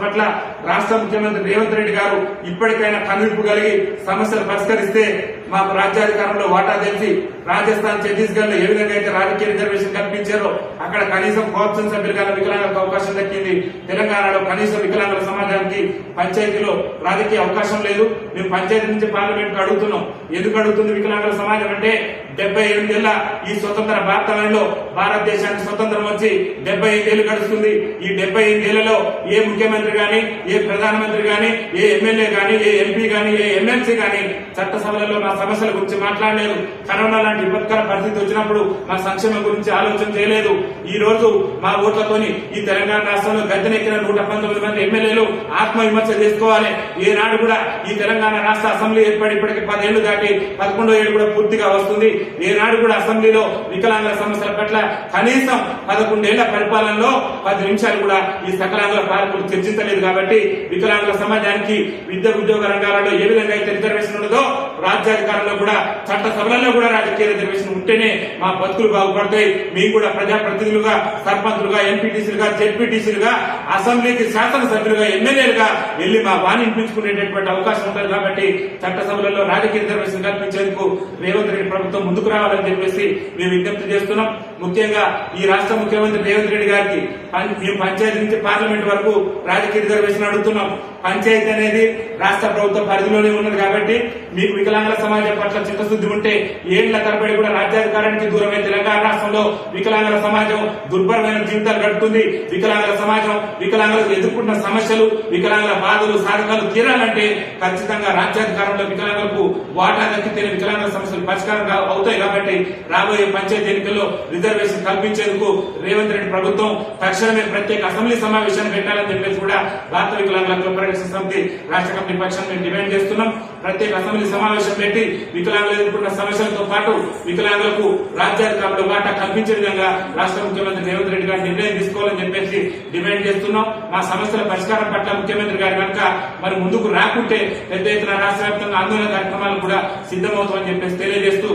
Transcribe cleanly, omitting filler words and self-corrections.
పట్ల రాష్ట్ర ముఖ్యమంత్రి రేవంత్ రెడ్డి గారు ఇప్పటికైనా కనువిప్పు కలిగి సమస్యలు పరిష్కరిస్తే మాకు రాజ్యాధికారంలో వాటా తెలిసి రాజస్థాన్ ఛత్తీస్గఢ్ లో ఏ విధంగా అయితే రాజకీయ రిజర్వేషన్ కల్పించారో అక్కడ కనీసం కోఆప్షన్ సభ్యులుగా వికలాంగులకు అవకాశం దక్కింది. తెలంగాణలో కనీసం వికలాంగుల సమాజానికి పంచాయతీలో రాజకీయ అవకాశం లేదు. మేము పంచాయతీ నుంచి పార్లమెంట్ కు అడుగుతున్నాం. ఎందుకు అడుగుతుంది వికలాంగుల సమాజం అంటే 78 ఏళ్ల ఈ స్వతంత్ర భారతంలో భారతదేశానికి స్వతంత్రం వచ్చి 75 ఏళ్లు గడుస్తుంది. ఈ 75 ఏళ్లలో ఏ ముఖ్యమంత్రి గాని, ఏ ప్రధానమంత్రి గాని, ఏ ఎమ్మెల్యే గాని, ఏ ఎంపీ గాని, ఏ ఎమ్మెల్సీ గాని చట్టసభలలో మా సమస్యల గురించి మాట్లాడలేదు. కరోనా లాంటి విపత్కర పరిస్థితి వచ్చినప్పుడు మా సంక్షేమం గురించి ఆలోచన చేయలేదు. ఈ రోజు మా ఓట్లతోని ఈ తెలంగాణ రాష్ట్రంలో గద్దెనెక్కిన 119 మంది ఎమ్మెల్యేలు ఆత్మవిమర్శ చేసుకోవాలి. ఏనాడు కూడా ఈ తెలంగాణ రాష్ట్ర అసెంబ్లీ ఏర్పడి ఇప్పటికి 10 ఏళ్లు దాటి 11వ ఏడు కూడా పూర్తిగా వస్తుంది. ఏనాడు కూడా అసెంబ్లీలో వికలాంగుల సమస్యల పట్ల కనీసం 11 ఏళ్ల పరిపాలనలో 10 నిమిషాలు కూడా ఈ సకలాంగుల పాలకులు చర్చించలేదు. కాబట్టి వికలాంగుల సమాజానికి విద్య ఉద్యోగ రంగాలలో ఏ విధంగా అయితే రిజర్వేషన్ ఉండదో రాజ్యాధికారంలో కూడా చట్టసభలలో కూడా రాజకీయ రిజర్వేషన్ ఉంటేనే మా బతుకులు బాగుపడతాయి. మేము కూడా ప్రజాప్రతినిధులుగా, సర్పంచులుగా, ఎంపీటీసీలుగా, జెడ్పీటీసీలుగా, అసెంబ్లీకి శాసనసభ్యులుగా, ఎమ్మెల్యేలుగా వెళ్లి మా వాణి వినిపించుకునేటటువంటి అవకాశం ఉంటుంది. కాబట్టి చట్టసభలలో రాజకీయ రిజర్వేషన్ కల్పించేందుకు రేవంత్ రెడ్డి ప్రభుత్వం ముందుకు రావాలని చెప్పేసి మేము విజ్ఞప్తి చేస్తున్నాం. ముఖ్యంగా ఈ రాష్ట్ర ముఖ్యమంత్రి రేవంత్ రెడ్డి గారికి మేము పంచాయతీ నుంచి పార్లమెంట్ వరకు రాజకీయ రిజర్వేషన్ అడుగుతున్నాం. పంచాయతీ అనేది రాష్ట్ర ప్రభుత్వ పరిధిలోనే ఉన్నది. కాబట్టి మీకు వికలాంగుల సమాజం పట్ల చిత్తశుద్ధి ఉంటే ఏళ్ల తరబడి కూడా రాజ్యాధికారానికి దూరమే తెలంగాణ రాష్ట్రంలో వికలాంగుల సమాజం దుర్భరమైన జీవితాలు గడుపుతుంది. వికలాంగుల సమాజం వికలాంగులకు ఎదుర్కొంటున్న సమస్యలు, వికలాంగుల బాధలు, సాధకాలు తీరాలంటే ఖచ్చితంగా రాజ్యాధికారంలో వికలాంగులకు వాటా దక్కితేనే వికలాంగుల సమస్యలు పరిష్కారం అవుతాయి. కాబట్టి రాబోయే పంచాయతీ ఎన్నికల్లో రిజర్వేషన్ కల్పించేందుకు రేవంత్ రెడ్డి ప్రభుత్వం తక్షణమే ప్రత్యేక అసెంబ్లీ సమావేశాన్ని పెట్టాలని చెప్పేసి కూడా భారత వికలాంగుల హక్కుల పరిరక్షణ సమితి రాష్ట్ర కమిటీ పక్షాన్ని మేము డిమాండ్ చేస్తున్నాం. ప్రత్యేక అసెంబ్లీ సమావేశం పెట్టి వికలాంగులు ఎదుర్కొన్న సమస్యలతో పాటు వికలాంగులకు రాజ్యాధికారంలో వాటా కల్పించే విధంగా రాష్ట్ర ముఖ్యమంత్రి రేవంత్ రెడ్డి గారు నిర్ణయం తీసుకోవాలని చెప్పేసి డిమాండ్ చేస్తున్నాం. మా సమస్యల పరిష్కారం పట్ల ముఖ్యమంత్రి గారు కనుక మరి ముందుకు రాకుంటే పెద్ద ఎత్తున రాష్ట్ర వ్యాప్తంగా ఆందోళన కార్యక్రమాలు కూడా సిద్దమవుతామని చెప్పేసి తెలియజేస్తూ